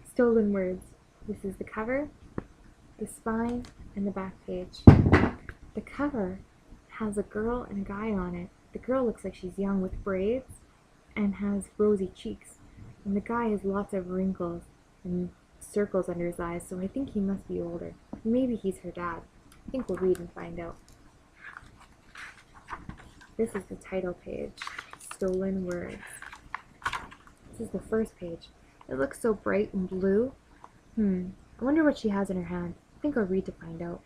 Stolen Words. This is the cover, the spine, and the back page. The cover has a girl and a guy on it. The girl looks like she's young with braids and has rosy cheeks. And the guy has lots of wrinkles and circles under his eyes, so I think he must be older. Maybe he's her dad. I think we'll read and find out. This is the title page, Stolen Words. This is the first page. It looks so bright and blue. I wonder what she has in her hand. I think I'll read to find out.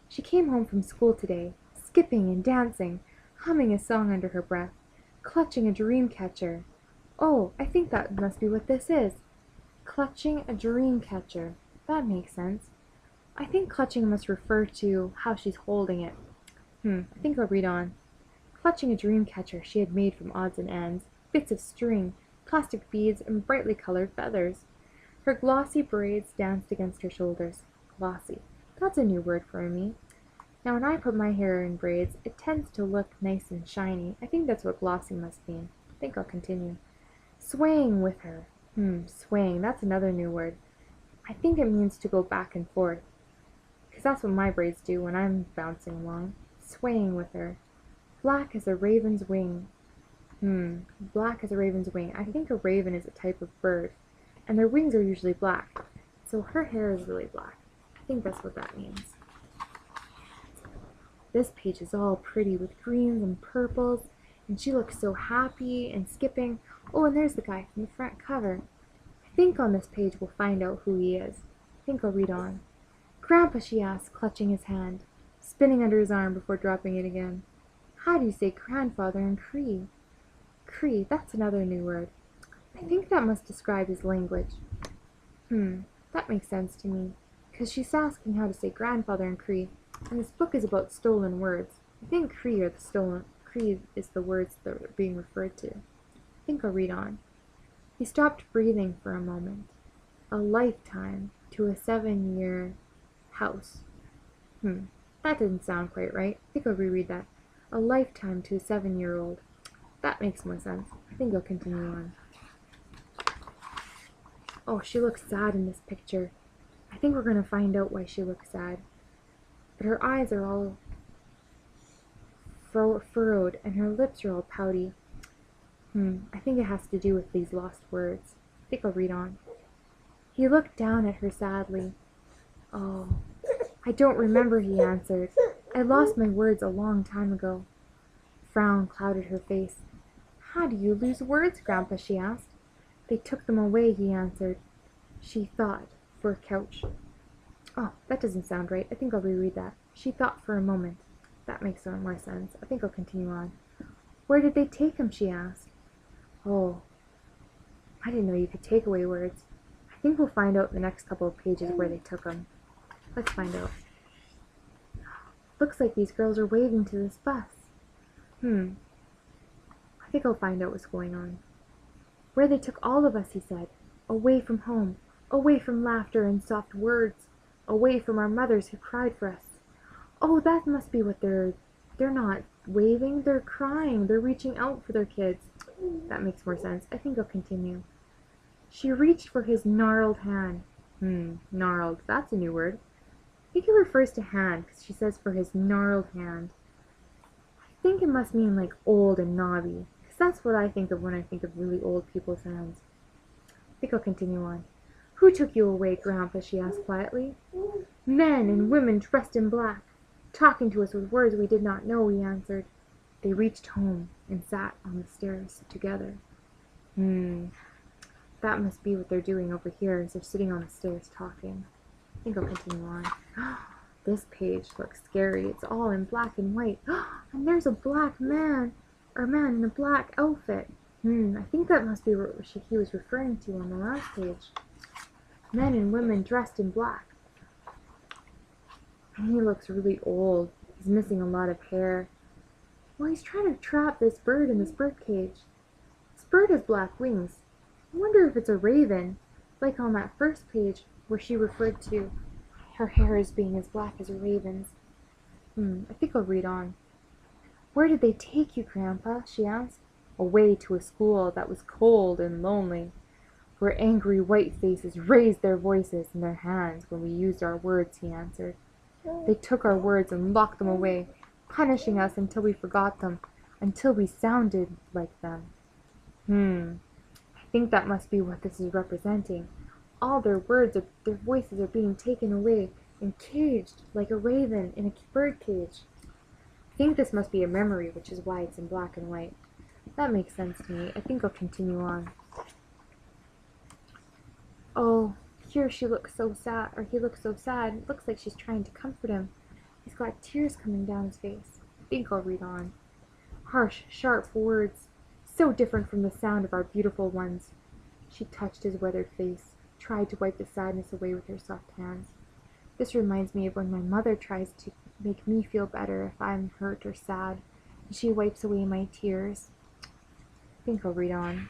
She came home from school today, skipping and dancing, humming a song under her breath, clutching a dream catcher. Oh, I think that must be what this is. Clutching a dream catcher. That makes sense. I think clutching must refer to how she's holding it. I think I'll read on. Clutching a dream catcher she had made from odds and ends, bits of string, plastic beads, and brightly colored feathers. Her glossy braids danced against her shoulders. Glossy. That's a new word for me. Now when I put my hair in braids, it tends to look nice and shiny. I think that's what glossy must mean. I think I'll continue. Swaying with her. Swaying. That's another new word. I think it means to go back and forth. Because that's what my braids do when I'm bouncing along. Swaying with her. Black as a raven's wing. Black as a raven's wing. I think a raven is a type of bird, and their wings are usually black. So her hair is really black. I think that's what that means. This page is all pretty with greens and purples, and she looks so happy and skipping. Oh, and there's the guy from the front cover. I think on this page we'll find out who he is. I think I'll read on. Grandpa, she asked, clutching his hand, spinning under his arm before dropping it again. How do you say grandfather in Cree? Cree, that's another new word. I think that must describe his language. That makes sense to me, because she's asking how to say grandfather in Cree, and this book is about stolen words. I think Cree is the words that are being referred to. I think I'll read on. He stopped breathing for a moment. A lifetime to a 7-year house. That didn't sound quite right. I think I'll reread that. A lifetime to a 7-year-old. That makes more sense. I think I'll continue on. Oh, she looks sad in this picture. I think we're going to find out why she looks sad. But her eyes are all furrowed, and her lips are all pouty. I think it has to do with these lost words. I think I'll read on. He looked down at her sadly. Oh, I don't remember, he answered. I lost my words a long time ago. Frown clouded her face. How do you lose words, Grandpa, she asked. They took them away, he answered. She thought for a couch. Oh, that doesn't sound right. I think I'll reread that. She thought for a moment. That makes more sense. I think I'll continue on. Where did they take him, she asked. Oh, I didn't know you could take away words. I think we'll find out in the next couple of pages where they took him. Let's find out. Looks like these girls are waving to this bus. I think I'll find out what's going on. Where they took all of us, he said. Away from home. Away from laughter and soft words. Away from our mothers who cried for us. Oh, that must be what they're not waving, they're crying. They're reaching out for their kids. That makes more sense. I think I'll continue. She reached for his gnarled hand. Gnarled. That's a new word. I think it refers to hand, because she says for his gnarled hand. I think it must mean like old and knobby, because that's what I think of when I think of really old people's hands. I think I'll continue on. Who took you away, Grandpa? She asked quietly. Men and women dressed in black, talking to us with words we did not know, he answered. They reached home and sat on the stairs together. That must be what they're doing over here, is they're sitting on the stairs talking. I think I'll continue on. This page looks scary. It's all in black and white. And there's a black man, or a man in a black outfit. I think that must be what he was referring to on the last page. Men and women dressed in black. And he looks really old. He's missing a lot of hair. Well, he's trying to trap this bird in this bird cage. This bird has black wings. I wonder if it's a raven, like on that first page where she referred to her hair as being as black as a raven's. I think I'll read on. Where did they take you, Grandpa? She asked. Away to a school that was cold and lonely. Where angry white faces raised their voices and their hands when we used our words, he answered. They took our words and locked them away, punishing us until we forgot them, until we sounded like them. I think that must be what this is representing. All their their voices are being taken away and caged like a raven in a bird cage. I think this must be a memory, which is why it's in black and white. That makes sense to me. I think I'll continue on. Oh, here she looks so sad, or he looks so sad. It looks like she's trying to comfort him. He's got tears coming down his face. I think I'll read on. Harsh, sharp words, so different from the sound of our beautiful ones. She touched his weathered face, tried to wipe the sadness away with her soft hands. This reminds me of when my mother tries to make me feel better if I'm hurt or sad, and she wipes away my tears. I think I'll read on.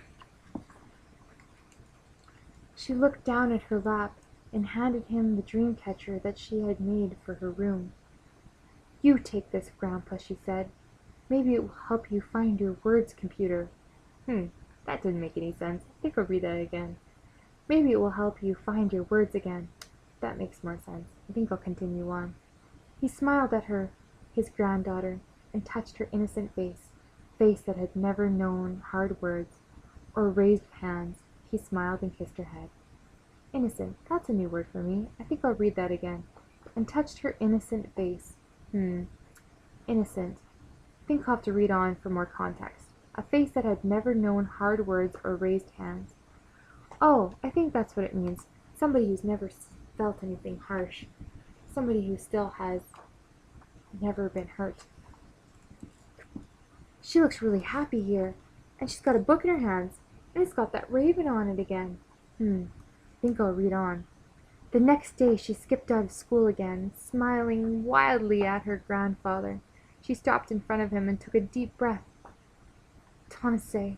She looked down at her lap and handed him the dream catcher that she had made for her room. You take this, Grandpa, she said. Maybe it will help you find your words, computer. That didn't make any sense. I think I'll read that again. Maybe it will help you find your words again. That makes more sense. I think I'll continue on. He smiled at her, his granddaughter, and touched her innocent face that had never known hard words or raised hands. He smiled and kissed her head. Innocent, that's a new word for me. I think I'll read that again. And touched her innocent face. Innocent. I think I'll have to read on for more context. A face that had never known hard words or raised hands. Oh, I think that's what it means. Somebody who's never felt anything harsh. Somebody who still has never been hurt. She looks really happy here, and she's got a book in her hands, and it's got that raven on it again. I think I'll read on. The next day she skipped out of school again, smiling wildly at her grandfather. She stopped in front of him and took a deep breath. Tonse,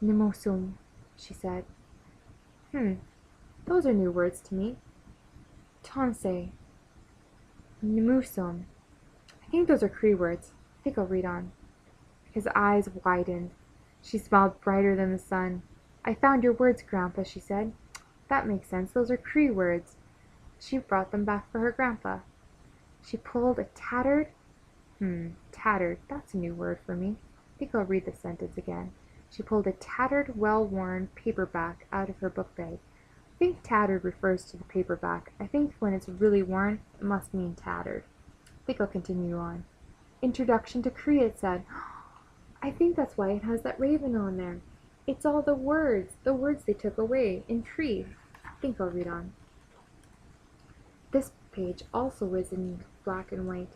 Nimosum, she said. Those are new words to me. Tonse, Nimusum. I think those are Cree words. I think I'll read on. His eyes widened. She smiled brighter than the sun. I found your words, Grandpa, she said. That makes sense. Those are Cree words. She brought them back for her grandpa. She pulled a tattered. Tattered. That's a new word for me. I think I'll read the sentence again. She pulled a tattered, well-worn paperback out of her book bag. I think tattered refers to the paperback. I think when it's really worn, it must mean tattered. I think I'll continue on. Introduction to Cree, it said. I think that's why it has that raven on there. It's all the words they took away in Cree. I think I'll read on. This page also is in black and white.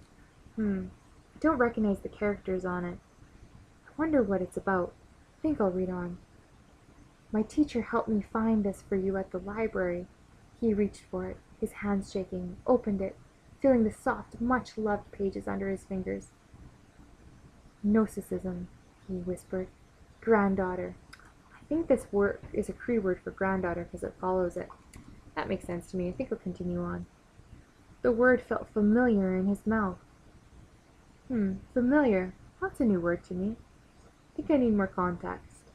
I don't recognize the characters on it. I wonder what it's about. I think I'll read on. My teacher helped me find this for you at the library. He reached for it, his hands shaking, opened it, feeling the soft, much-loved pages under his fingers. Gnosticism, he whispered. Granddaughter. I think this word is a Cree word for granddaughter because it follows it. That makes sense to me. I think I'll continue on. The word felt familiar in his mouth. Familiar. That's a new word to me. I think I need more context.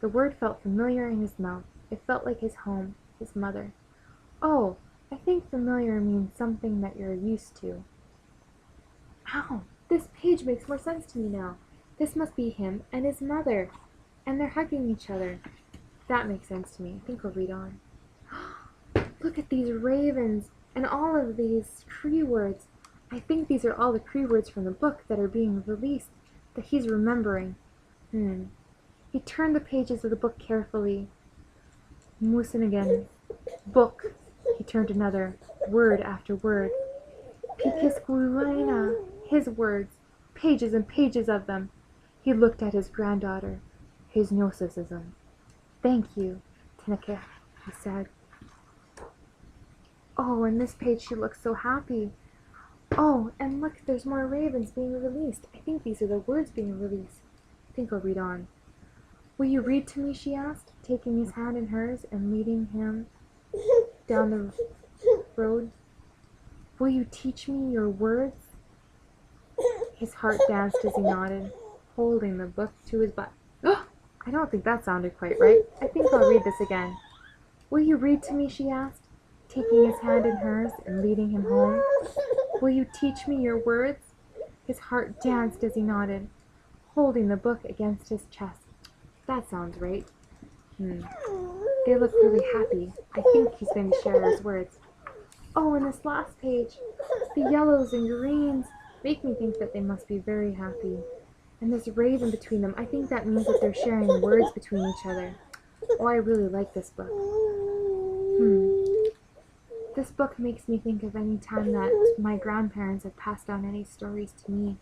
The word felt familiar in his mouth. It felt like his home, his mother. Oh, I think familiar means something that you're used to. Ow! This page makes more sense to me now. This must be him and his mother. And they're hugging each other. That makes sense to me. I think I'll read on. Look at these ravens and all of these Cree words. I think these are all the Cree words from the book that are being released, that he's remembering. He turned the pages of the book carefully. Musin again. Book. He turned another, word after word. Pikiskuina. His words. Pages and pages of them. He looked at his granddaughter. His gnosticism. Thank you, Tineke, he said. Oh, and this page she looks so happy. Oh, and look, there's more ravens being released. I think these are the words being released. I think I'll read on. Will you read to me, she asked, taking his hand in hers and leading him down the road. Will you teach me your words? His heart danced as he nodded, holding the book to his butt. I don't think that sounded quite right. I think I'll read this again. Will you read to me, she asked, taking his hand in hers and leading him home. Will you teach me your words? His heart danced as he nodded, holding the book against his chest. That sounds right. They look really happy. I think he's going to share his words. Oh, and this last page, the yellows and greens make me think that they must be very happy. And this raven between them, I think that means that they're sharing words between each other. Oh, I really like this book. This book makes me think of any time that my grandparents had passed down any stories to me.